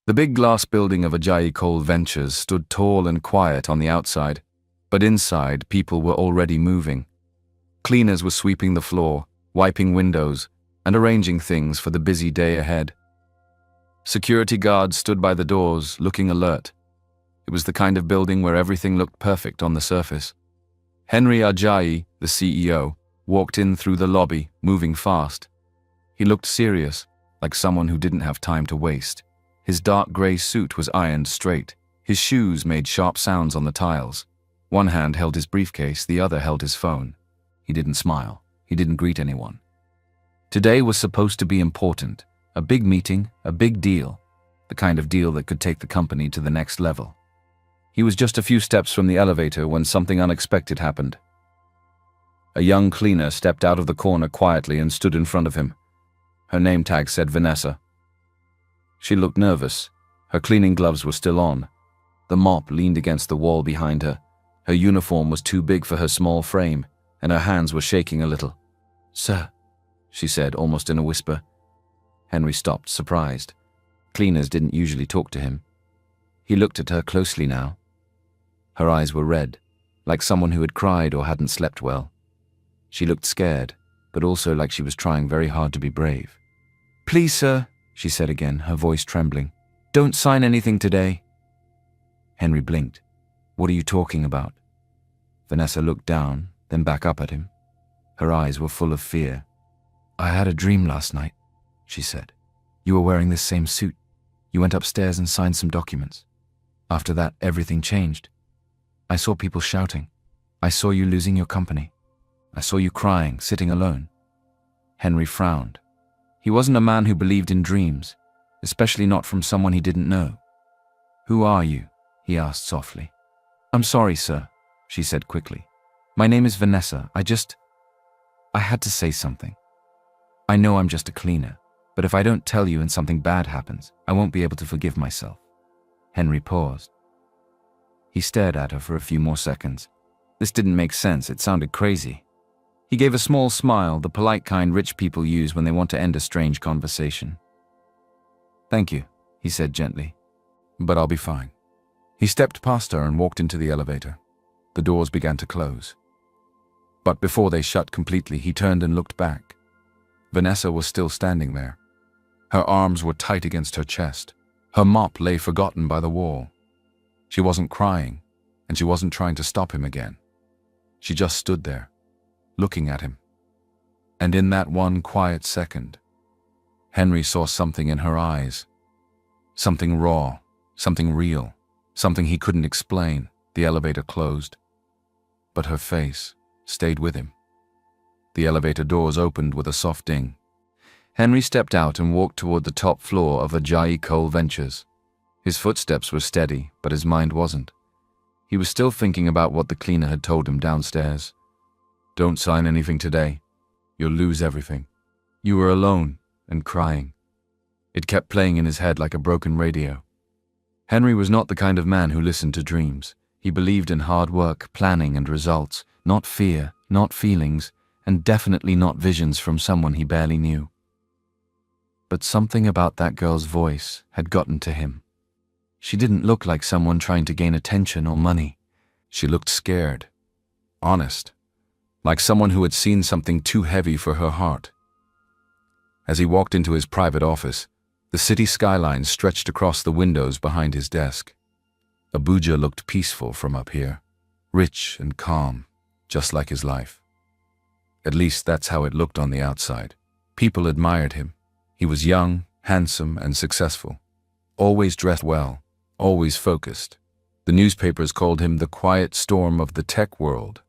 The big glass building of Ajayi Coal Ventures stood tall and quiet on the outside, but inside people were already moving. Cleaners were sweeping the floor, wiping windows, and arranging things for the busy day ahead. Security guards stood by the doors, looking alert. It was the kind of building where everything looked perfect on the surface. Henry Ajayi, the CEO, walked in through the lobby, moving fast. He looked serious, like someone who didn't have time to waste. His dark grey suit was ironed straight. His shoes made sharp sounds on the tiles. One hand held his briefcase, the other held his phone. He didn't smile. He didn't greet anyone. Today was supposed to be important. A big meeting, a big deal. The kind of deal that could take the company to the next level. He was just a few steps from the elevator when something unexpected happened. A young cleaner stepped out of the corner quietly and stood in front of him. Her name tag said Vanessa. She looked nervous. Her cleaning gloves were still on. The mop leaned against the wall behind her. Her uniform was too big for her small frame, and her hands were shaking a little. "Sir," she said, almost in a whisper. Henry stopped, surprised. Cleaners didn't usually talk to him. He looked at her closely now. Her eyes were red, like someone who had cried or hadn't slept well. She looked scared, but also like she was trying very hard to be brave. "Please, sir," she said again, her voice trembling. "Don't sign anything today." Henry blinked. "What are you talking about?" Vanessa looked down, then back up at him. Her eyes were full of fear. "I had a dream last night," she said. "You were wearing this same suit. You went upstairs and signed some documents. After that, everything changed. I saw people shouting. I saw you losing your company. I saw you crying, sitting alone." Henry frowned. He wasn't a man who believed in dreams, especially not from someone he didn't know. "Who are you?" he asked softly. "I'm sorry, sir," she said quickly. "My name is Vanessa. I had to say something. I know I'm just a cleaner, but if I don't tell you and something bad happens, I won't be able to forgive myself." Henry paused. He stared at her for a few more seconds. This didn't make sense. It sounded crazy. He gave a small smile, the polite kind rich people use when they want to end a strange conversation. "Thank you," he said gently, "but I'll be fine." He stepped past her and walked into the elevator. The doors began to close. But before they shut completely, he turned and looked back. Vanessa was still standing there. Her arms were tight against her chest. Her mop lay forgotten by the wall. She wasn't crying, and she wasn't trying to stop him again. She just stood there, looking at him. And in that one quiet second, Henry saw something in her eyes. Something raw, something real, something he couldn't explain. The elevator closed. But her face stayed with him. The elevator doors opened with a soft ding. Henry stepped out and walked toward the top floor of Ajayi Coal Ventures. His footsteps were steady, but his mind wasn't. He was still thinking about what the cleaner had told him downstairs. "Don't sign anything today. You'll lose everything." You were alone and crying. It kept playing in his head like a broken radio. Henry was not the kind of man who listened to dreams. He believed in hard work, planning, and results, not fear, not feelings, and definitely not visions from someone he barely knew. But something about that girl's voice had gotten to him. She didn't look like someone trying to gain attention or money. She looked scared, honest, like someone who had seen something too heavy for her heart. As he walked into his private office, the city skyline stretched across the windows behind his desk. Abuja looked peaceful from up here, rich and calm, just like his life. At least that's how it looked on the outside. People admired him. He was young, handsome, and successful. Always dressed well, always focused. The newspapers called him the quiet storm of the tech world.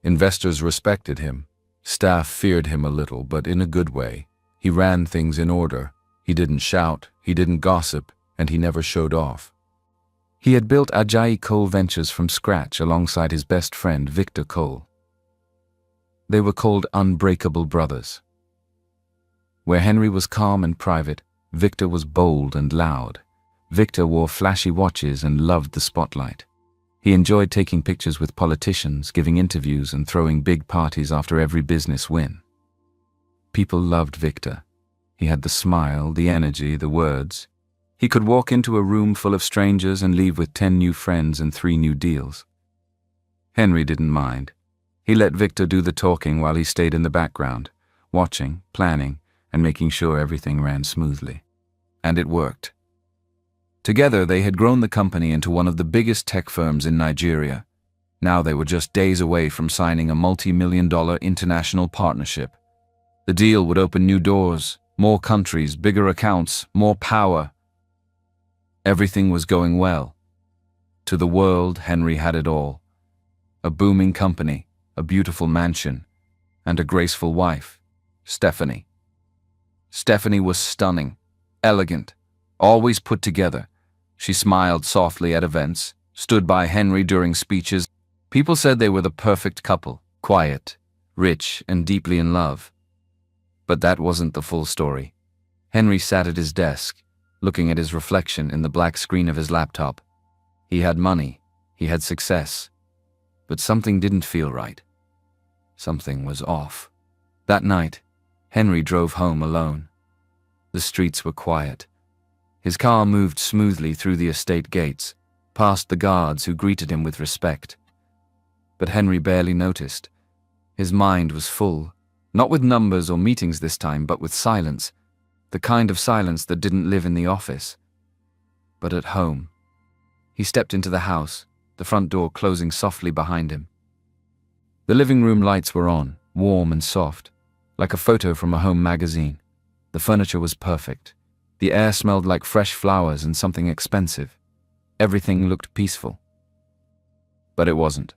Investors respected him. Staff feared him a little, but in a good way. He ran things in order. He didn't shout, he didn't gossip, and he never showed off. He had built Ajayi Coal Ventures from scratch alongside his best friend, Victor Cole. They were called unbreakable brothers. Where Henry was calm and private, Victor was bold and loud. Victor wore flashy watches and loved the spotlight. He enjoyed taking pictures with politicians, giving interviews, and throwing big parties after every business win. People loved Victor. He had the smile, the energy, the words. He could walk into a room full of strangers and leave with 10 new friends and 3 new deals. Henry didn't mind. He let Victor do the talking while he stayed in the background, watching, planning, and making sure everything ran smoothly. And it worked. Together, they had grown the company into one of the biggest tech firms in Nigeria. Now they were just days away from signing a multi-million-dollar international partnership. The deal would open new doors, more countries, bigger accounts, more power. Everything was going well. To the world, Henry had it all. A booming company, a beautiful mansion, and a graceful wife, Stephanie. Stephanie was stunning, elegant, always put together. She smiled softly at events, stood by Henry during speeches. People said they were the perfect couple, quiet, rich, and deeply in love. But that wasn't the full story. Henry sat at his desk, looking at his reflection in the black screen of his laptop. He had money, he had success, but something didn't feel right. Something was off. That night, Henry drove home alone. The streets were quiet. His car moved smoothly through the estate gates, past the guards who greeted him with respect. But Henry barely noticed. His mind was full, not with numbers or meetings this time, but with silence. The kind of silence that didn't live in the office, but at home. He stepped into the house, the front door closing softly behind him. The living room lights were on, warm and soft, like a photo from a home magazine. The furniture was perfect. The air smelled like fresh flowers and something expensive. Everything looked peaceful. But it wasn't.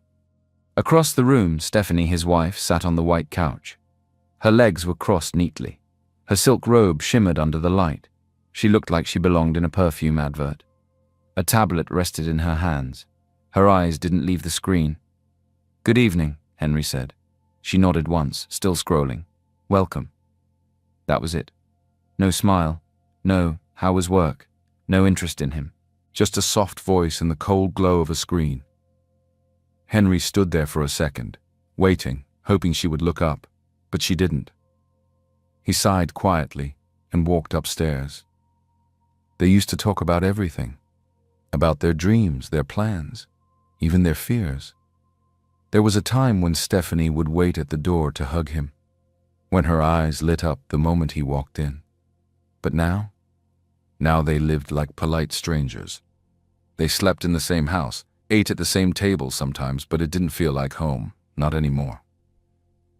Across the room, Stephanie, his wife, sat on the white couch. Her legs were crossed neatly. Her silk robe shimmered under the light. She looked like she belonged in a perfume advert. A tablet rested in her hands. Her eyes didn't leave the screen. "Good evening," Henry said. She nodded once, still scrolling. "Welcome." That was it. No smile. No, how was work? No interest in him. Just a soft voice in the cold glow of a screen. Henry stood there for a second, waiting, hoping she would look up, but she didn't. He sighed quietly and walked upstairs. They used to talk about everything. About their dreams, their plans, even their fears. There was a time when Stephanie would wait at the door to hug him, when her eyes lit up the moment he walked in. But now they lived like polite strangers. They slept in the same house, ate at the same table sometimes, but it didn't feel like home, not anymore.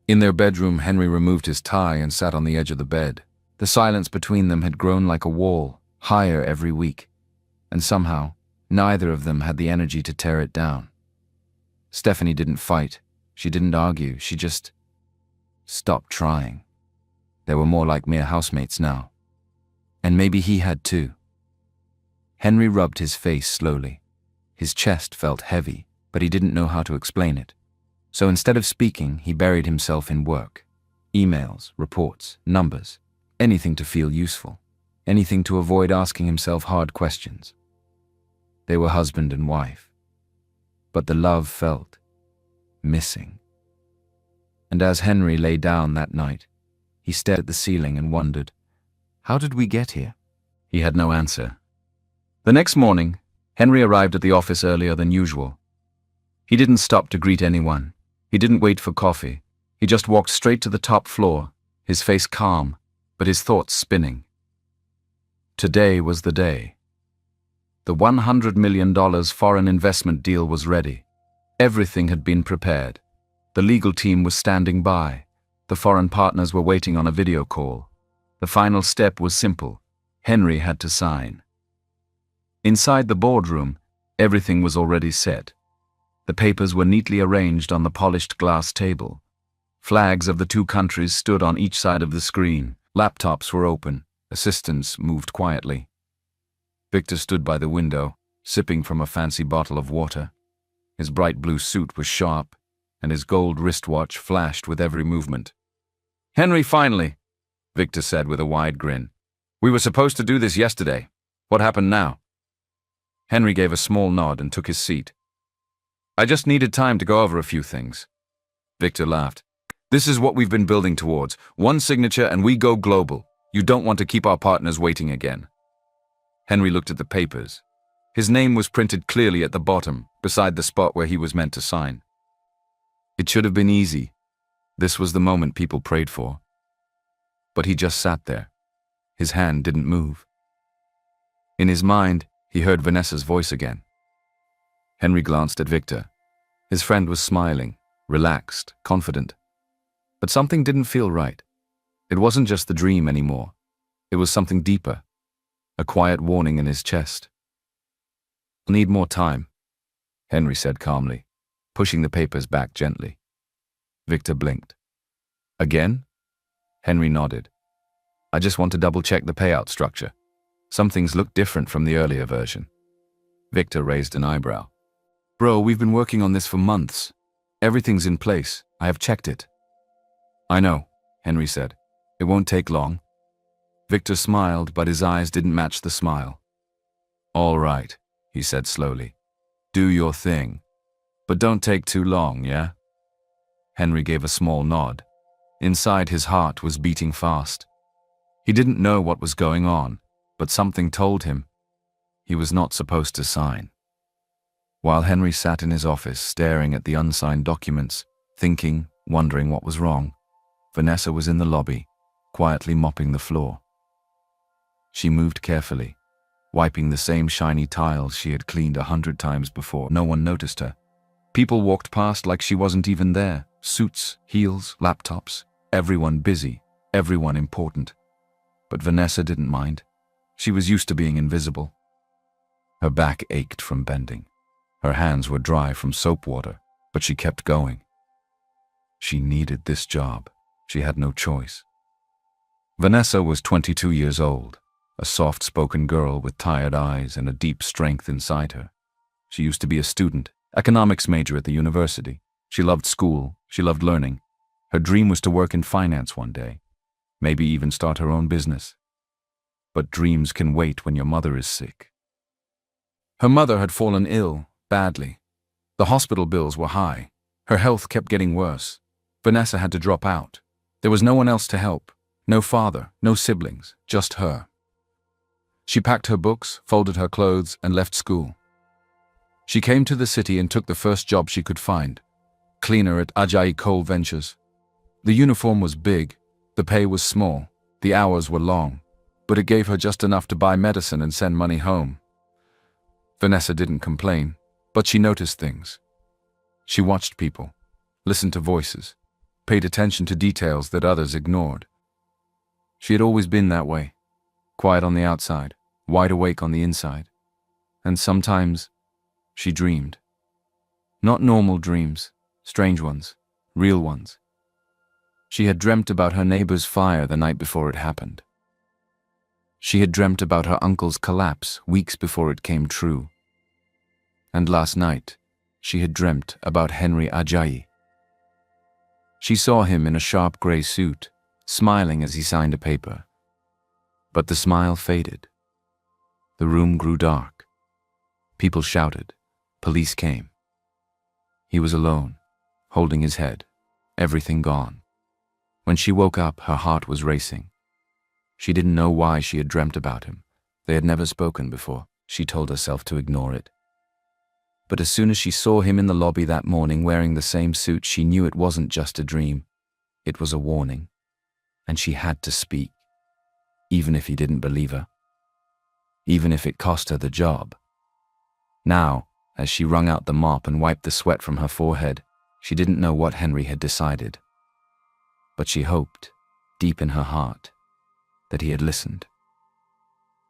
In their bedroom, Henry removed his tie and sat on the edge of the bed. The silence between them had grown like a wall, higher every week, and somehow, neither of them had the energy to tear it down. Stephanie didn't fight. She didn't argue. She just stopped trying. They were more like mere housemates now. And maybe he had too. Henry rubbed his face slowly. His chest felt heavy, but he didn't know how to explain it. So instead of speaking, he buried himself in work. Emails, reports, numbers, anything to feel useful, anything to avoid asking himself hard questions. They were husband and wife. But the love felt missing. And as Henry lay down that night, he stared at the ceiling and wondered, how did we get here? He had no answer. The next morning, Henry arrived at the office earlier than usual. He didn't stop to greet anyone. He didn't wait for coffee. He just walked straight to the top floor, his face calm, but his thoughts spinning. Today was the day. The $100 million foreign investment deal was ready. Everything had been prepared. The legal team was standing by. The foreign partners were waiting on a video call. The final step was simple. Henry had to sign. Inside the boardroom, everything was already set. The papers were neatly arranged on the polished glass table. Flags of the two countries stood on each side of the screen. Laptops were open. Assistants moved quietly. Victor stood by the window, sipping from a fancy bottle of water. His bright blue suit was sharp, and his gold wristwatch flashed with every movement. "Henry, finally," Victor said with a wide grin. "We were supposed to do this yesterday. What happened now?" Henry gave a small nod and took his seat. "I just needed time to go over a few things." Victor laughed. "This is what we've been building towards. One signature and we go global. You don't want to keep our partners waiting again." Henry looked at the papers. His name was printed clearly at the bottom, beside the spot where he was meant to sign. It should have been easy. This was the moment people prayed for. But he just sat there. His hand didn't move. In his mind, he heard Vanessa's voice again. Henry glanced at Victor. His friend was smiling, relaxed, confident. But something didn't feel right. It wasn't just the dream anymore. It was something deeper, a quiet warning in his chest. "I'll need more time," Henry said calmly, pushing the papers back gently. Victor blinked. "Again?" Henry nodded. "I just want to double-check the payout structure. Some things look different from the earlier version." Victor raised an eyebrow. "Bro, we've been working on this for months. Everything's in place. I have checked it." "I know," Henry said. "It won't take long." Victor smiled, but his eyes didn't match the smile. "All right," he said slowly. "Do your thing. But don't take too long, yeah?" Henry gave a small nod. Inside, his heart was beating fast. He didn't know what was going on, but something told him he was not supposed to sign. While Henry sat in his office, staring at the unsigned documents, thinking, wondering what was wrong, Vanessa was in the lobby, quietly mopping the floor. She moved carefully, wiping the same shiny tiles she had cleaned 100 times before. No one noticed her. People walked past like she wasn't even there. Suits, heels, laptops, everyone busy, everyone important. But Vanessa didn't mind. She was used to being invisible. Her back ached from bending. Her hands were dry from soap water, but she kept going. She needed this job. She had no choice. Vanessa was 22 years old, a soft-spoken girl with tired eyes and a deep strength inside her. She used to be a student, economics major at the university. She loved school, she loved learning. Her dream was to work in finance one day, maybe even start her own business. But dreams can wait when your mother is sick. Her mother had fallen ill, badly. The hospital bills were high. Her health kept getting worse. Vanessa had to drop out. There was no one else to help. No father, no siblings, just her. She packed her books, folded her clothes, and left school. She came to the city and took the first job she could find, cleaner at Ajayi Coal Ventures. The uniform was big, the pay was small, the hours were long, but it gave her just enough to buy medicine and send money home. Vanessa didn't complain, but she noticed things. She watched people, listened to voices, paid attention to details that others ignored. She had always been that way, quiet on the outside, wide awake on the inside. And sometimes she dreamed. Not normal dreams, strange ones, real ones. She had dreamt about her neighbor's fire the night before it happened. She had dreamt about her uncle's collapse weeks before it came true. And last night, she had dreamt about Henry Ajayi. She saw him in a sharp grey suit, smiling as he signed a paper. But the smile faded. The room grew dark. People shouted. Police came. He was alone, holding his head, everything gone. When she woke up, her heart was racing. She didn't know why she had dreamt about him. They had never spoken before. She told herself to ignore it. But as soon as she saw him in the lobby that morning wearing the same suit, she knew it wasn't just a dream. It was a warning. And she had to speak, even if he didn't believe her. Even if it cost her the job. Now, as she wrung out the mop and wiped the sweat from her forehead, she didn't know what Henry had decided. But she hoped, deep in her heart, that he had listened.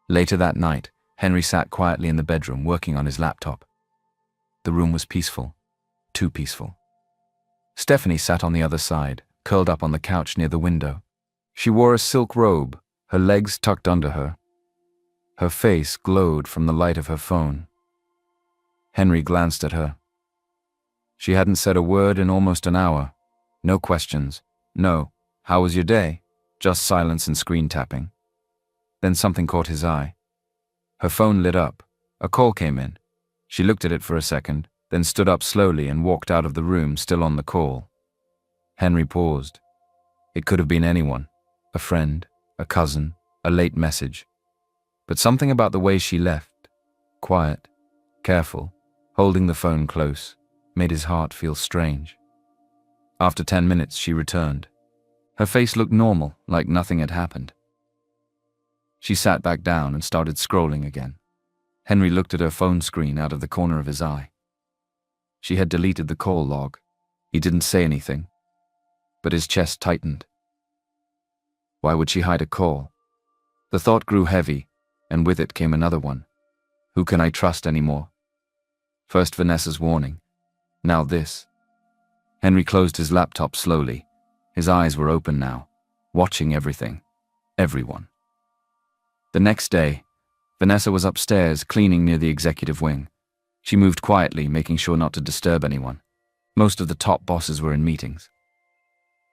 Later that night, Henry sat quietly in the bedroom working on his laptop. The room was peaceful, too peaceful. Stephanie sat on the other side, curled up on the couch near the window. She wore a silk robe, her legs tucked under her. Her face glowed from the light of her phone. Henry glanced at her. She hadn't said a word in almost an hour. No questions. No, "How was your day?" Just silence and screen tapping. Then something caught his eye. Her phone lit up. A call came in. She looked at it for a second, then stood up slowly and walked out of the room, still on the call. Henry paused. It could have been anyone. A friend, a cousin, a late message. But something about the way she left, quiet, careful, holding the phone close, made his heart feel strange. After 10 minutes, she returned. Her face looked normal, like nothing had happened. She sat back down and started scrolling again. Henry looked at her phone screen out of the corner of his eye. She had deleted the call log. He didn't say anything, but his chest tightened. Why would she hide a call? The thought grew heavy, and with it came another one. Who can I trust anymore? First Vanessa's warning, now this. Henry closed his laptop slowly. His eyes were open now, watching everything, everyone. The next day, Vanessa was upstairs cleaning near the executive wing. She moved quietly, making sure not to disturb anyone. Most of the top bosses were in meetings.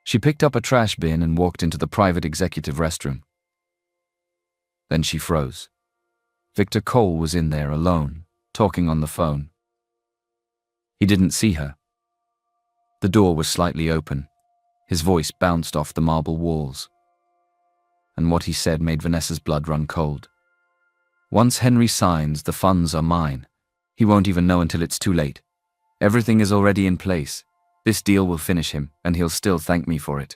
She picked up a trash bin and walked into the private executive restroom. Then she froze. Victor Cole was in there alone, talking on the phone. He didn't see her. The door was slightly open. His voice bounced off the marble walls. And what he said made Vanessa's blood run cold. Once Henry signs, the funds are mine. He won't even know until it's too late. Everything is already in place. This deal will finish him, and he'll still thank me for it.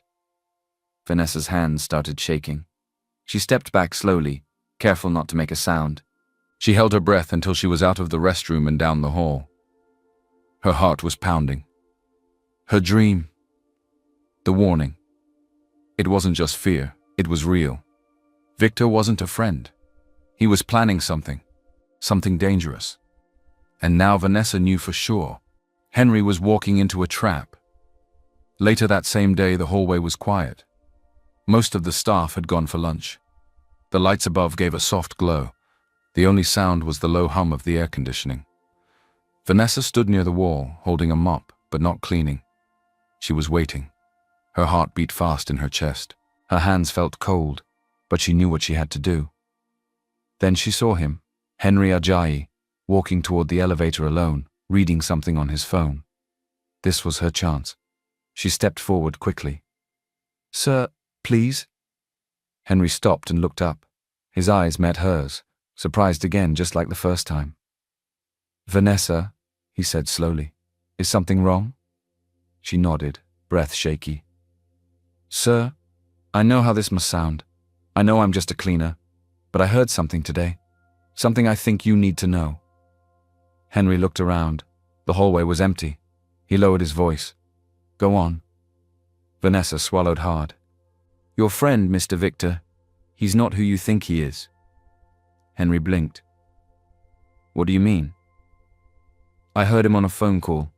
Vanessa's hands started shaking. She stepped back slowly, careful not to make a sound. She held her breath until she was out of the restroom and down the hall. Her heart was pounding. Her dream. The warning. It wasn't just fear, it was real. Victor wasn't a friend. He was planning something dangerous. And now Vanessa knew for sure. Henry was walking into a trap. Later that same day, the hallway was quiet. Most of the staff had gone for lunch. The lights above gave a soft glow. The only sound was the low hum of the air conditioning. Vanessa stood near the wall, holding a mop, but not cleaning. She was waiting. Her heart beat fast in her chest. Her hands felt cold, but she knew what she had to do. Then she saw him, Henry Ajayi, walking toward the elevator alone, reading something on his phone. This was her chance. She stepped forward quickly. "Sir, please?" Henry stopped and looked up. His eyes met hers, surprised again, just like the first time. "Vanessa," he said slowly, "is something wrong?" She nodded, breath shaky. "Sir, I know how this must sound. I know I'm just a cleaner, but I heard something today. Something I think you need to know." Henry looked around. The hallway was empty. He lowered his voice. "Go on." Vanessa swallowed hard. "Your friend, Mr. Victor, he's not who you think he is." Henry blinked. "What do you mean?" "I heard him on a phone call.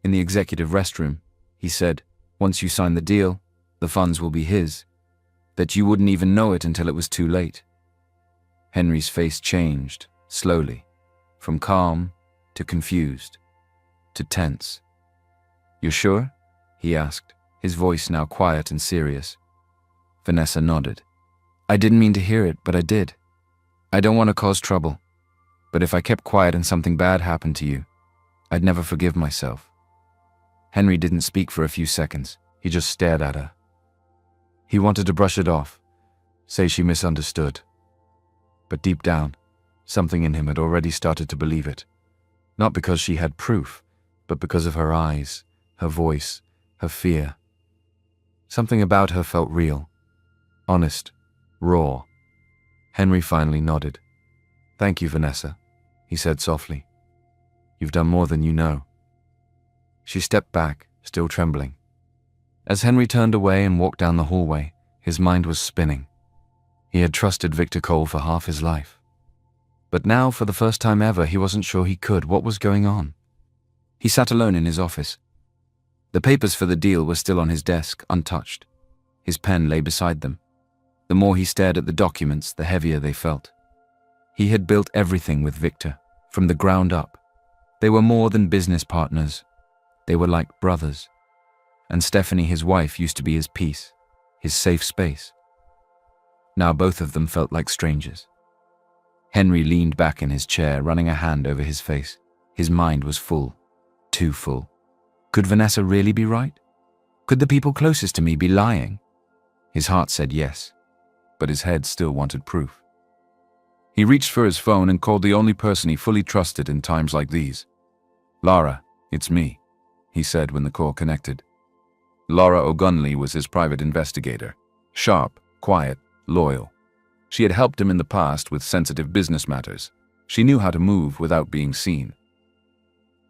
In the executive restroom, he said, once you sign the deal, the funds will be his. That you wouldn't even know it until it was too late." Henry's face changed, slowly, from calm to confused, to tense. "You're sure?" he asked, his voice now quiet and serious. Vanessa nodded. "I didn't mean to hear it, but I did. I don't want to cause trouble, but if I kept quiet and something bad happened to you, I'd never forgive myself." Henry didn't speak for a few seconds. He just stared at her. He wanted to brush it off, say she misunderstood. But deep down, something in him had already started to believe it. Not because she had proof, but because of her eyes, her voice, her fear. Something about her felt real, honest, raw. Henry finally nodded. "Thank you, Vanessa," he said softly. "You've done more than you know." She stepped back, still trembling. As Henry turned away and walked down the hallway, his mind was spinning. He had trusted Victor Cole for half his life. But now, for the first time ever, he wasn't sure he could. What was going on? He sat alone in his office. The papers for the deal were still on his desk, untouched. His pen lay beside them. The more he stared at the documents, the heavier they felt. He had built everything with Victor, from the ground up. They were more than business partners. They were like brothers. And Stephanie, his wife, used to be his peace, his safe space. Now both of them felt like strangers. Henry leaned back in his chair, running a hand over his face. His mind was full, too full. Could Vanessa really be right? Could the people closest to me be lying? His heart said yes, but his head still wanted proof. He reached for his phone and called the only person he fully trusted in times like these. "Lara, it's me," he said when the call connected. Laura O'Gunley was his private investigator. Sharp, quiet, loyal. She had helped him in the past with sensitive business matters. She knew how to move without being seen.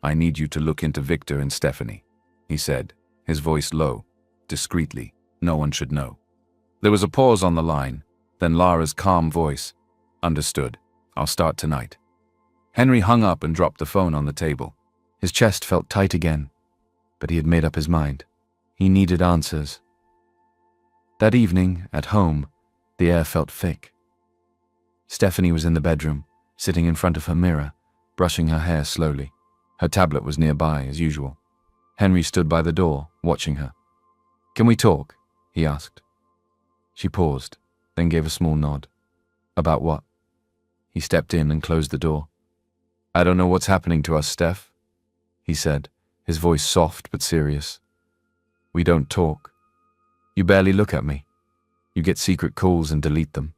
"I need you to look into Victor and Stephanie," he said, his voice low, discreetly. No one should know. There was a pause on the line, then Lara's calm voice. "Understood. I'll start tonight." Henry hung up and dropped the phone on the table. His chest felt tight again, but he had made up his mind. He needed answers. That evening, at home, the air felt thick. Stephanie was in the bedroom, sitting in front of her mirror, brushing her hair slowly. Her tablet was nearby, as usual. Henry stood by the door, watching her. "Can we talk?" he asked. She paused, then gave a small nod. "About what?" He stepped in and closed the door. "I don't know what's happening to us, Steph," he said, his voice soft but serious. "We don't talk. You barely look at me. You get secret calls and delete them.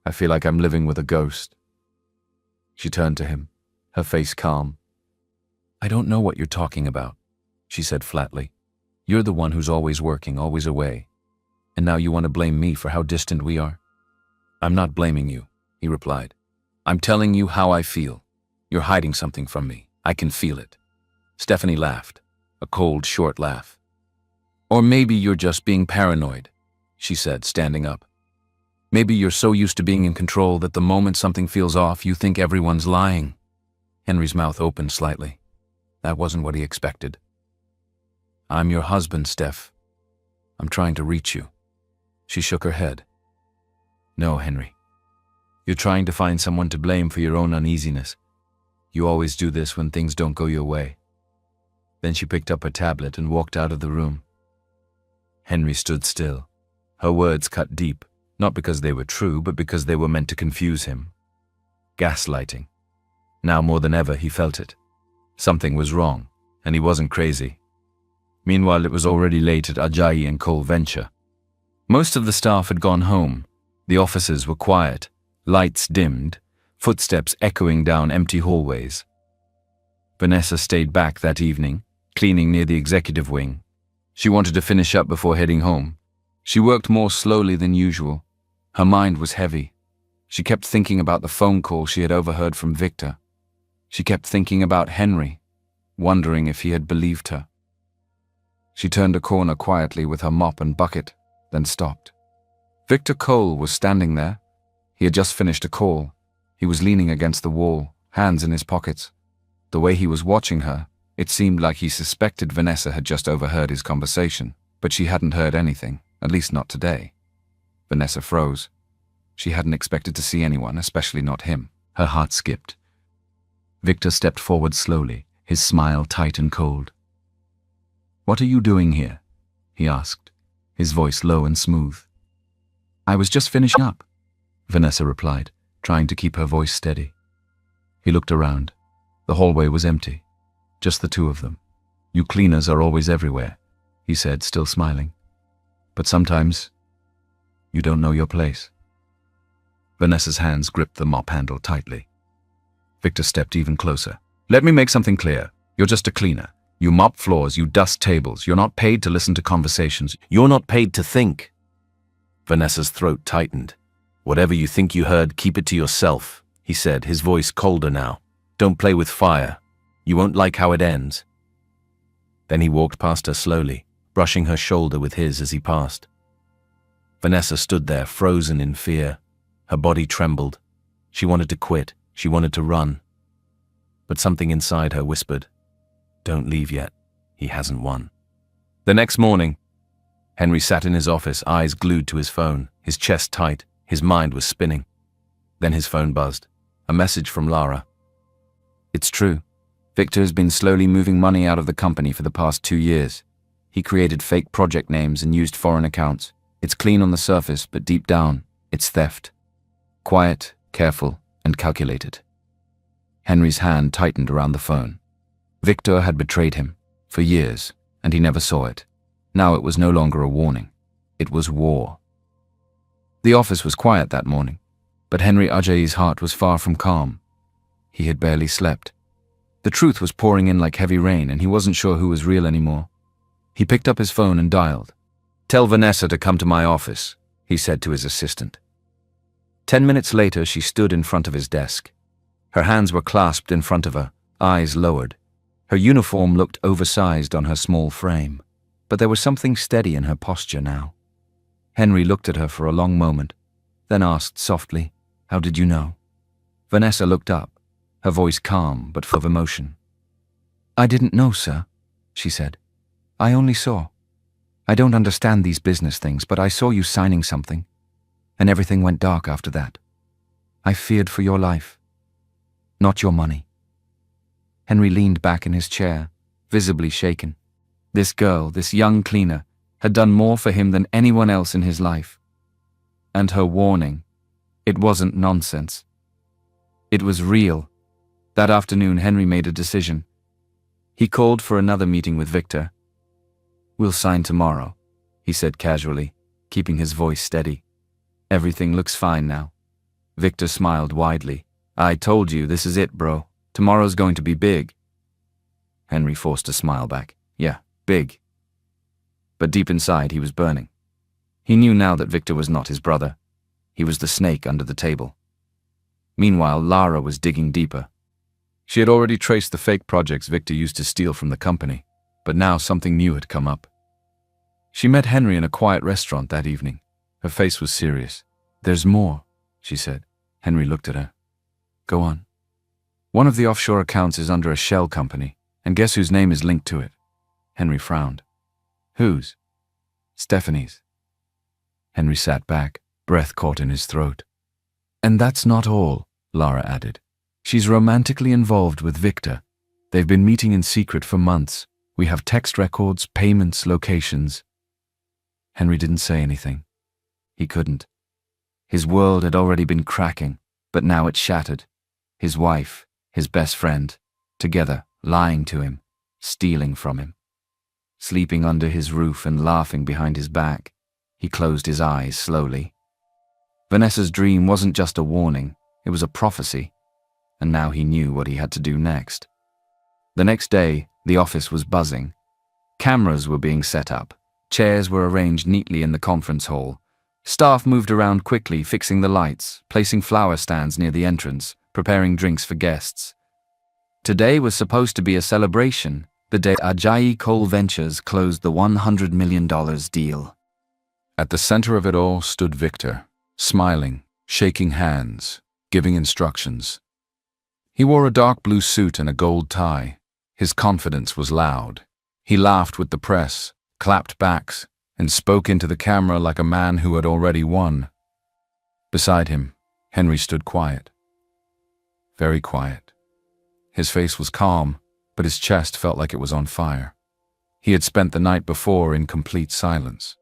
I feel like I'm living with a ghost." She turned to him, her face calm. "I don't know what you're talking about," she said flatly. "You're the one who's always working, always away. And now you want to blame me for how distant we are?" "I'm not blaming you," he replied. "I'm telling you how I feel. You're hiding something from me. I can feel it." Stephanie laughed, a cold, short laugh. "Or maybe you're just being paranoid," she said, standing up. "Maybe you're so used to being in control that the moment something feels off, you think everyone's lying." Henry's mouth opened slightly. That wasn't what he expected. "I'm your husband, Steph. I'm trying to reach you." She shook her head. "No, Henry. You're trying to find someone to blame for your own uneasiness. You always do this when things don't go your way." Then she picked up her tablet and walked out of the room. Henry stood still. Her words cut deep, not because they were true, but because they were meant to confuse him. Gaslighting. Now more than ever, he felt it. Something was wrong, and he wasn't crazy. Meanwhile, it was already late at Ajayi & Cole Venture. Most of the staff had gone home. The offices were quiet, lights dimmed, footsteps echoing down empty hallways. Vanessa stayed back that evening, cleaning near the executive wing. She wanted to finish up before heading home. She worked more slowly than usual. Her mind was heavy. She kept thinking about the phone call she had overheard from Victor. She kept thinking about Henry, wondering if he had believed her. She turned a corner quietly with her mop and bucket, then stopped. Victor Cole was standing there. He had just finished a call. He was leaning against the wall, hands in his pockets. The way he was watching her, it seemed like he suspected Vanessa had just overheard his conversation, but she hadn't heard anything, at least not today. Vanessa froze. She hadn't expected to see anyone, especially not him. Her heart skipped. Victor stepped forward slowly, his smile tight and cold. "What are you doing here?" he asked, his voice low and smooth. "I was just finishing up," Vanessa replied, trying to keep her voice steady. He looked around. The hallway was empty. Just the two of them. "You cleaners are always everywhere," he said, still smiling. "But sometimes, you don't know your place." Vanessa's hands gripped the mop handle tightly. Victor stepped even closer. "Let me make something clear. You're just a cleaner. You mop floors, you dust tables. You're not paid to listen to conversations. You're not paid to think." Vanessa's throat tightened. "Whatever you think you heard, keep it to yourself," he said, his voice colder now. "Don't play with fire. You won't like how it ends." Then he walked past her slowly, brushing her shoulder with his as he passed. Vanessa stood there, frozen in fear. Her body trembled. She wanted to quit. She wanted to run. But something inside her whispered, "Don't leave yet. He hasn't won." The next morning, Henry sat in his office, eyes glued to his phone, his chest tight, his mind was spinning. Then his phone buzzed. A message from Lara. "It's true. Victor has been slowly moving money out of the company for the past 2 years. He created fake project names and used foreign accounts. It's clean on the surface, but deep down, it's theft. Quiet, careful, and calculated." Henry's hand tightened around the phone. Victor had betrayed him for years, and he never saw it. Now it was no longer a warning. It was war. The office was quiet that morning. But Henry Ajayi's heart was far from calm. He had barely slept. The truth was pouring in like heavy rain, and he wasn't sure who was real anymore. He picked up his phone and dialed. "Tell Vanessa to come to my office," he said to his assistant. 10 minutes later, she stood in front of his desk. Her hands were clasped in front of her, eyes lowered. Her uniform looked oversized on her small frame, but there was something steady in her posture now. Henry looked at her for a long moment, then asked softly, "How did you know?" Vanessa looked up, her voice calm but full of emotion. "I didn't know, sir," she said. "I only saw. I don't understand these business things, but I saw you signing something, and everything went dark after that. I feared for your life, not your money." Henry leaned back in his chair, visibly shaken. This girl, this young cleaner, had done more for him than anyone else in his life. And her warning, it wasn't nonsense. It was real. That afternoon, Henry made a decision. He called for another meeting with Victor. "We'll sign tomorrow," he said casually, keeping his voice steady. "Everything looks fine now." Victor smiled widely. "I told you, this is it, bro. Tomorrow's going to be big." Henry forced a smile back. "Yeah, big." But deep inside, he was burning. He knew now that Victor was not his brother. He was the snake under the table. Meanwhile, Lara was digging deeper. She had already traced the fake projects Victor used to steal from the company, but now something new had come up. She met Henry in a quiet restaurant that evening. Her face was serious. "There's more," she said. Henry looked at her. "Go on." "One of the offshore accounts is under a shell company, and guess whose name is linked to it?" Henry frowned. "Whose?" "Stephanie's." Henry sat back, breath caught in his throat. "And that's not all," Lara added. "She's romantically involved with Victor. They've been meeting in secret for months. We have text records, payments, locations." Henry didn't say anything. He couldn't. His world had already been cracking, but now it shattered. His wife, his best friend, together, lying to him, stealing from him. Sleeping under his roof and laughing behind his back, he closed his eyes slowly. Vanessa's dream wasn't just a warning, it was a prophecy, and now he knew what he had to do next. The next day, the office was buzzing. Cameras were being set up, chairs were arranged neatly in the conference hall. Staff moved around quickly, fixing the lights, placing flower stands near the entrance, preparing drinks for guests. Today was supposed to be a celebration, the day Ajayi Coal Ventures closed the $100 million deal. At the center of it all stood Victor, smiling, shaking hands, giving instructions. He wore a dark blue suit and a gold tie. His confidence was loud. He laughed with the press, clapped backs, and spoke into the camera like a man who had already won. Beside him, Henry stood quiet. Very quiet. His face was calm, but his chest felt like it was on fire. He had spent the night before in complete silence.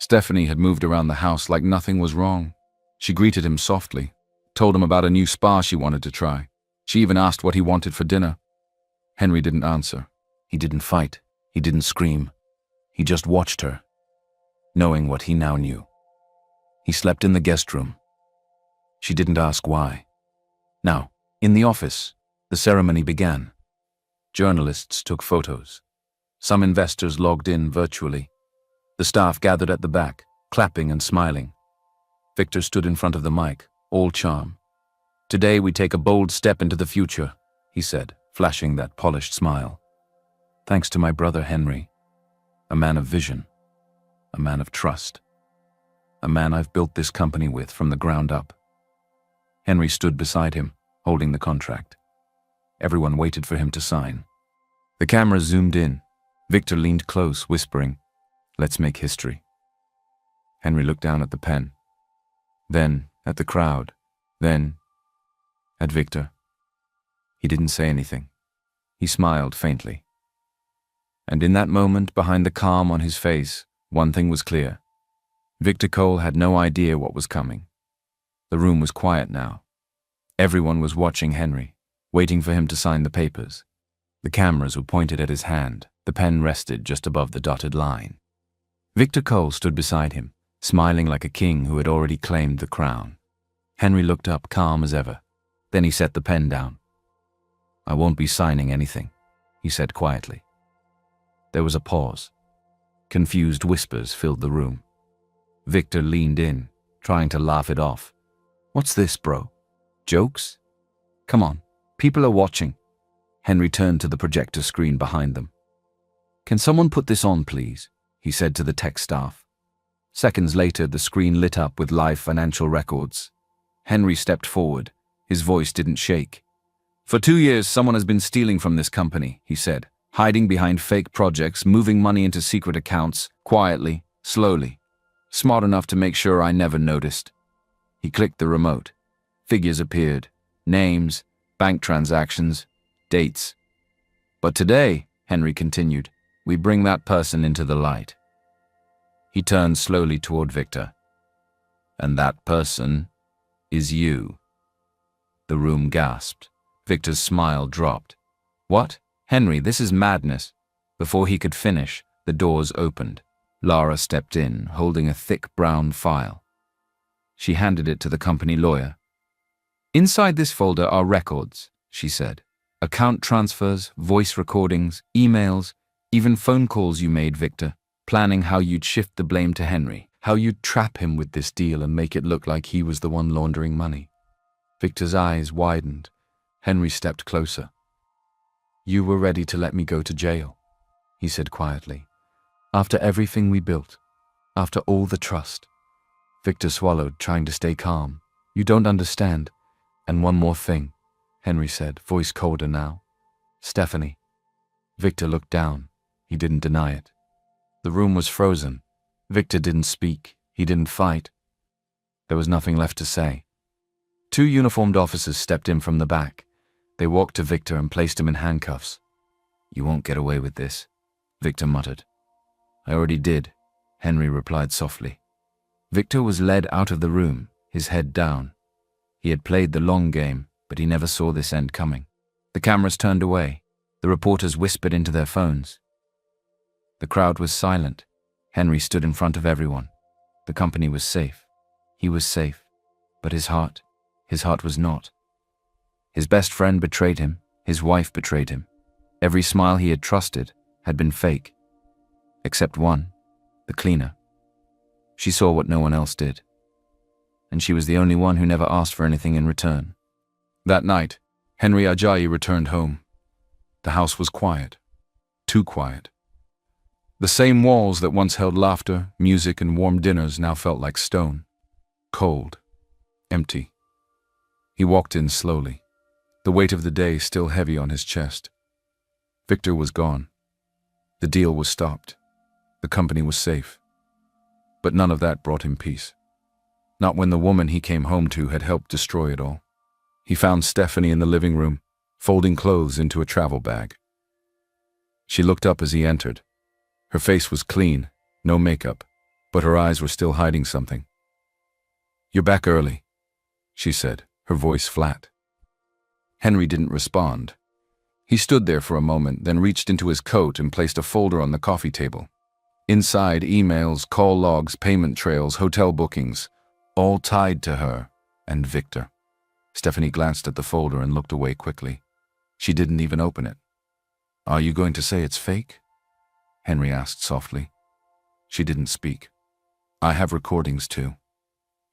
Stephanie had moved around the house like nothing was wrong. She greeted him softly, told him about a new spa she wanted to try. She even asked what he wanted for dinner. Henry didn't answer. He didn't fight. He didn't scream. He just watched her, knowing what he now knew. He slept in the guest room. She didn't ask why. Now, in the office, the ceremony began. Journalists took photos. Some investors logged in virtually. The staff gathered at the back, clapping and smiling. Victor stood in front of the mic, all charm. "Today we take a bold step into the future," he said, flashing that polished smile. "Thanks to my brother Henry, a man of vision, a man of trust, a man I've built this company with from the ground up." Henry stood beside him, holding the contract. Everyone waited for him to sign. The camera zoomed in. Victor leaned close, whispering, "Let's make history." Henry looked down at the pen, then at the crowd, then at Victor. He didn't say anything. He smiled faintly. And in that moment, behind the calm on his face, one thing was clear. Victor Cole had no idea what was coming. The room was quiet now. Everyone was watching Henry, waiting for him to sign the papers. The cameras were pointed at his hand. The pen rested just above the dotted line. Victor Cole stood beside him, smiling like a king who had already claimed the crown. Henry looked up, calm as ever. Then he set the pen down. "I won't be signing anything," he said quietly. There was a pause. Confused whispers filled the room. Victor leaned in, trying to laugh it off. "What's this, bro? Jokes? Come on, people are watching." Henry turned to the projector screen behind them. "Can someone put this on, please?" he said to the tech staff. Seconds later, the screen lit up with live financial records. Henry stepped forward. His voice didn't shake. "For 2 years, someone has been stealing from this company," he said, "hiding behind fake projects, moving money into secret accounts, quietly, slowly. Smart enough to make sure I never noticed." He clicked the remote. Figures appeared. Names, bank transactions, dates. "But today," Henry continued, "we bring that person into the light." He turned slowly toward Victor. "And that person is you." The room gasped. Victor's smile dropped. "What? Henry, this is madness." Before he could finish, the doors opened. Lara stepped in, holding a thick brown file. She handed it to the company lawyer. "Inside this folder are records," she said. "Account transfers, voice recordings, emails, even phone calls you made, Victor, planning how you'd shift the blame to Henry, how you'd trap him with this deal and make it look like he was the one laundering money." Victor's eyes widened. Henry stepped closer. "You were ready to let me go to jail," he said quietly. "After everything we built, after all the trust." Victor swallowed, trying to stay calm. "You don't understand. And one more thing," Henry said, voice colder now. "Stephanie." Victor looked down. He didn't deny it. The room was frozen. Victor didn't speak. He didn't fight. There was nothing left to say. 2 uniformed officers stepped in from the back. They walked to Victor and placed him in handcuffs. "You won't get away with this," Victor muttered. "I already did," Henry replied softly. Victor was led out of the room, his head down. He had played the long game, but he never saw this end coming. The cameras turned away. The reporters whispered into their phones. The crowd was silent. Henry stood in front of everyone. The company was safe. He was safe. But his heart was not. His best friend betrayed him. His wife betrayed him. Every smile he had trusted had been fake. Except one, the cleaner. She saw what no one else did. And she was the only one who never asked for anything in return. That night, Henry Ajayi returned home. The house was quiet. Too quiet. The same walls that once held laughter, music, and warm dinners now felt like stone. Cold. Empty. He walked in slowly, the weight of the day still heavy on his chest. Victor was gone. The deal was stopped. The company was safe. But none of that brought him peace. Not when the woman he came home to had helped destroy it all. He found Stephanie in the living room, folding clothes into a travel bag. She looked up as he entered. Her face was clean, no makeup, but her eyes were still hiding something. "You're back early," she said, her voice flat. Henry didn't respond. He stood there for a moment, then reached into his coat and placed a folder on the coffee table. Inside, emails, call logs, payment trails, hotel bookings, all tied to her and Victor. Stephanie glanced at the folder and looked away quickly. She didn't even open it. "Are you going to say it's fake?" Henry asked softly. She didn't speak. "I have recordings too.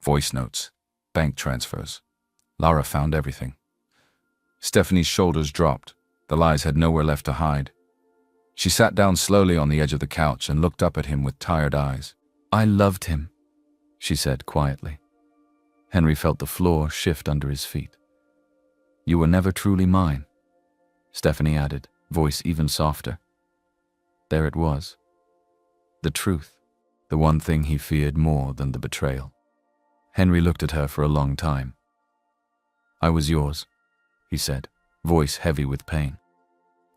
Voice notes, bank transfers. Lara found everything." Stephanie's shoulders dropped. The lies had nowhere left to hide. She sat down slowly on the edge of the couch and looked up at him with tired eyes. "I loved him," she said quietly. Henry felt the floor shift under his feet. "You were never truly mine," Stephanie added, voice even softer. There it was. The truth, the one thing he feared more than the betrayal. Henry looked at her for a long time. "I was yours," he said, voice heavy with pain.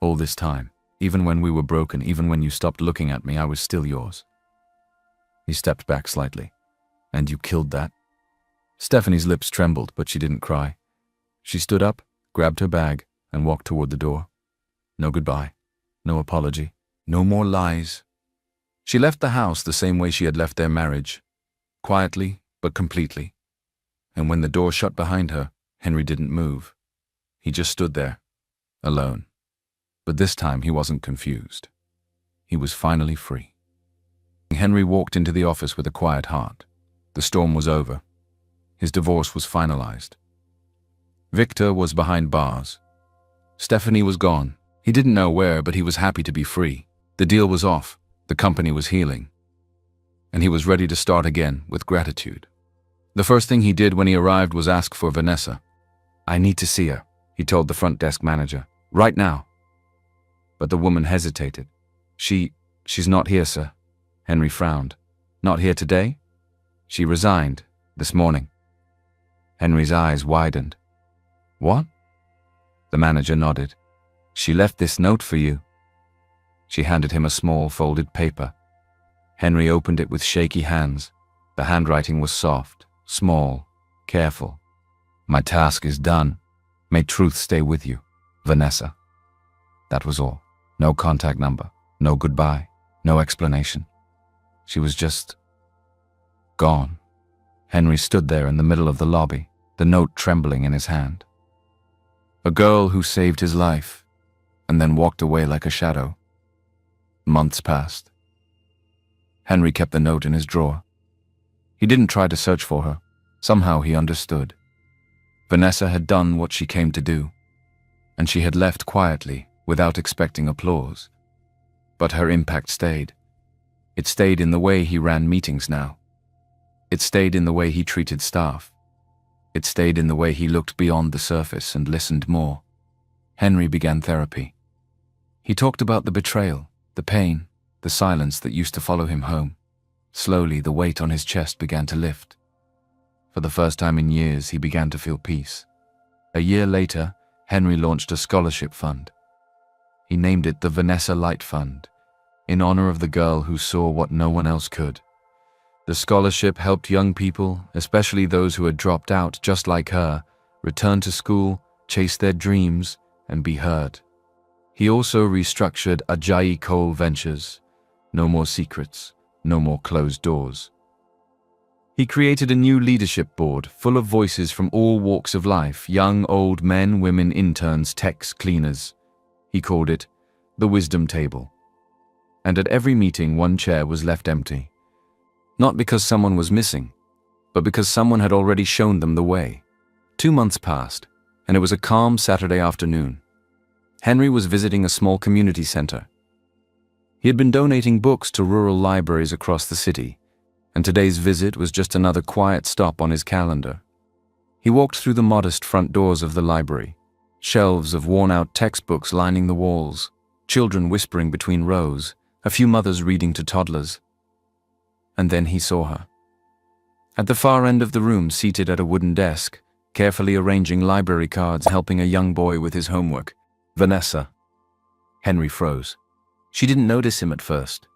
"All this time, even when we were broken, even when you stopped looking at me, I was still yours." He stepped back slightly. "And you killed that?" Stephanie's lips trembled, but she didn't cry. She stood up, grabbed her bag, and walked toward the door. No goodbye, no apology, no more lies. She left the house the same way she had left their marriage, quietly but completely. And when the door shut behind her, Henry didn't move. He just stood there, alone. But this time he wasn't confused. He was finally free. Henry walked into the office with a quiet heart. The storm was over. His divorce was finalized. Victor was behind bars. Stephanie was gone. He didn't know where, but he was happy to be free. The deal was off. The company was healing. And he was ready to start again with gratitude. The first thing he did when he arrived was ask for Vanessa. "I need to see her," he told the front desk manager. "Right now." But the woman hesitated. She's not here, sir." Henry frowned. "Not here today?" "She resigned this morning." Henry's eyes widened. "What?" The manager nodded. "She left this note for you." She handed him a small folded paper. Henry opened it with shaky hands. The handwriting was soft, small, careful. "My task is done. May truth stay with you, Vanessa." That was all. No contact number, no goodbye, no explanation. She was just gone. Henry stood there in the middle of the lobby, the note trembling in his hand. A girl who saved his life, and then walked away like a shadow. Months passed. Henry kept the note in his drawer. He didn't try to search for her. Somehow he understood. Vanessa had done what she came to do, and she had left quietly, without expecting applause. But her impact stayed. It stayed in the way he ran meetings now. It stayed in the way he treated staff. It stayed in the way he looked beyond the surface and listened more. Henry began therapy. He talked about the betrayal, the pain, the silence that used to follow him home. Slowly, the weight on his chest began to lift. For the first time in years, he began to feel peace. A year later, Henry launched a scholarship fund. He named it the Vanessa Light Fund, in honor of the girl who saw what no one else could. The scholarship helped young people, especially those who had dropped out just like her, return to school, chase their dreams, and be heard. He also restructured Ajayi Cole Ventures. No more secrets, no more closed doors. He created a new leadership board full of voices from all walks of life, young, old, men, women, interns, techs, cleaners. He called it the Wisdom Table. And at every meeting, one chair was left empty. Not because someone was missing, but because someone had already shown them the way. 2 months passed, and it was a calm Saturday afternoon. Henry was visiting a small community center. He had been donating books to rural libraries across the city, and today's visit was just another quiet stop on his calendar. He walked through the modest front doors of the library, shelves of worn-out textbooks lining the walls, children whispering between rows, a few mothers reading to toddlers. And then he saw her. At the far end of the room, seated at a wooden desk, carefully arranging library cards, helping a young boy with his homework. Vanessa. Henry froze. She didn't notice him at first.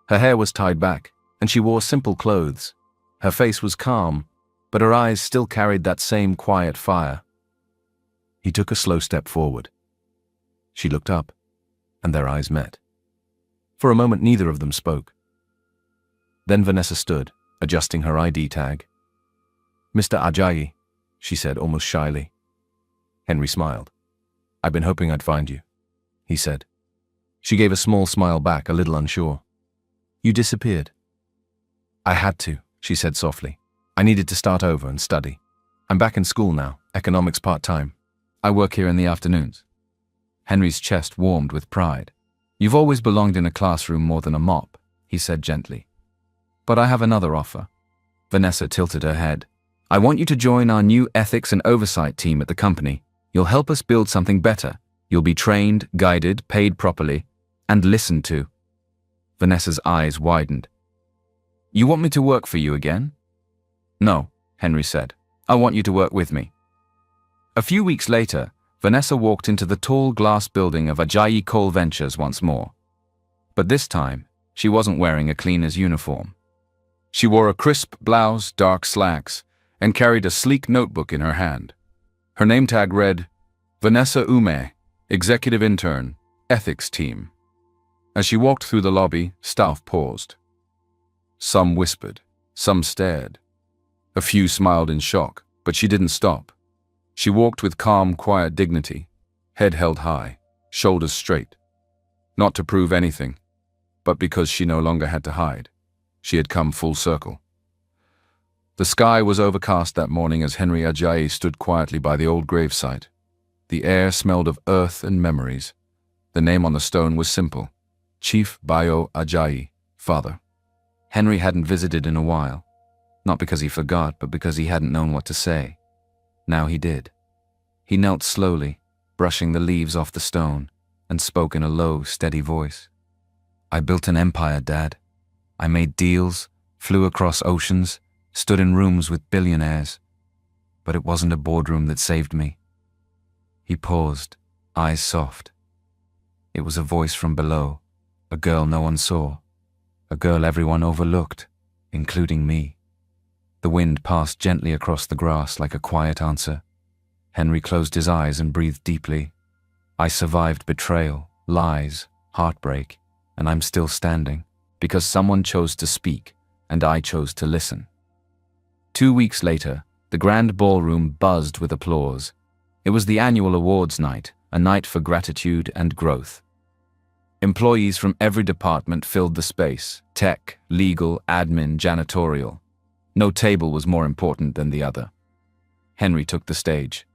Her hair was tied back, and she wore simple clothes. Her face was calm, but her eyes still carried that same quiet fire. He took a slow step forward. She looked up, and their eyes met. For a moment, neither of them spoke. Then Vanessa stood, adjusting her ID tag. "Mr. Ajayi," she said almost shyly. Henry smiled. "I've been hoping I'd find you," he said. She gave a small smile back, a little unsure. "You disappeared." "I had to," she said softly. "I needed to start over and study. I'm back in school now, economics part-time. I work here in the afternoons." Henry's chest warmed with pride. "You've always belonged in a classroom more than a mop," he said gently. "But I have another offer." Vanessa tilted her head. "I want you to join our new ethics and oversight team at the company. You'll help us build something better. You'll be trained, guided, paid properly, and listened to." Vanessa's eyes widened. "You want me to work for you again?" "No," Henry said. "I want you to work with me." A few weeks later, Vanessa walked into the tall glass building of Ajayi Cole Ventures once more. But this time, she wasn't wearing a cleaner's uniform. She wore a crisp blouse, dark slacks, and carried a sleek notebook in her hand. Her name tag read, "Vanessa Ume, Executive Intern, Ethics Team." As she walked through the lobby, staff paused. Some whispered, some stared. A few smiled in shock, But she didn't stop. She walked with calm, quiet dignity, head held high, shoulders straight. Not to prove anything, but because she no longer had to hide. She had come full circle. The sky was overcast that morning as Henry Ajayi stood quietly by the old gravesite. The air smelled of earth and memories. The name on the stone was simple: Chief Bayo Ajayi, father. Henry hadn't visited in a while, not because he forgot, but because he hadn't known what to say. Now he did. He knelt slowly, brushing the leaves off the stone, and spoke in a low, steady voice. I built an empire, Dad. I made deals, flew across oceans, stood in rooms with billionaires. But it wasn't a boardroom that saved me. He paused, eyes soft. It was a voice from below, a girl no one saw, a girl everyone overlooked, including me. The wind passed gently across the grass like a quiet answer. Henry closed his eyes and breathed deeply. I survived betrayal, lies, heartbreak, and I'm still standing, because someone chose to speak, and I chose to listen. 2 weeks later, the grand ballroom buzzed with applause. It was the annual awards night, a night for gratitude and growth. Employees from every department filled the space: tech, legal, admin, janitorial. No table was more important than the other. Henry took the stage.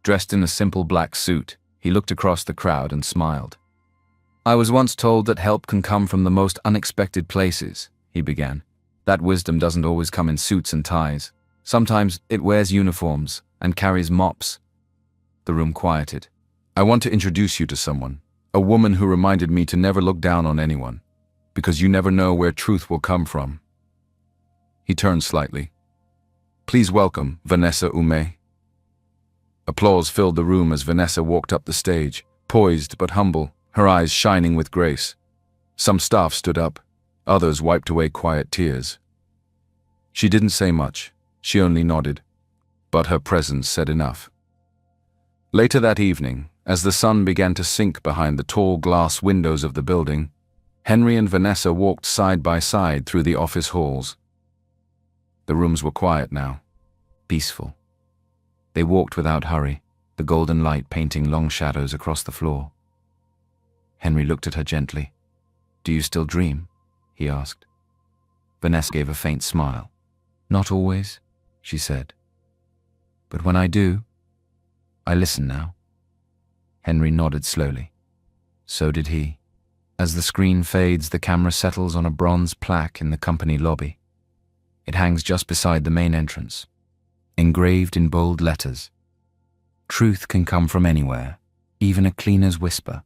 Dressed in a simple black suit, he looked across the crowd and smiled. I was once told that help can come from the most unexpected places, he began. That wisdom doesn't always come in suits and ties. Sometimes it wears uniforms and carries mops. The room quieted. I want to introduce you to someone, a woman who reminded me to never look down on anyone, because you never know where truth will come from. He turned slightly. Please welcome Vanessa Ume. Applause filled the room as Vanessa walked up the stage, poised but humble, her eyes shining with grace. Some staff stood up, others wiped away quiet tears. She didn't say much, she only nodded, but her presence said enough. Later that evening, as the sun began to sink behind the tall glass windows of the building, Henry and Vanessa walked side by side through the office halls. The rooms were quiet now, peaceful. They walked without hurry, the golden light painting long shadows across the floor. Henry looked at her gently. Do you still dream? He asked. Vanessa gave a faint smile. Not always, she said. But when I do, I listen now. Henry nodded slowly. So did he. As the screen fades, the camera settles on a bronze plaque in the company lobby. It hangs just beside the main entrance, engraved in bold letters. Truth can come from anywhere, even a cleaner's whisper.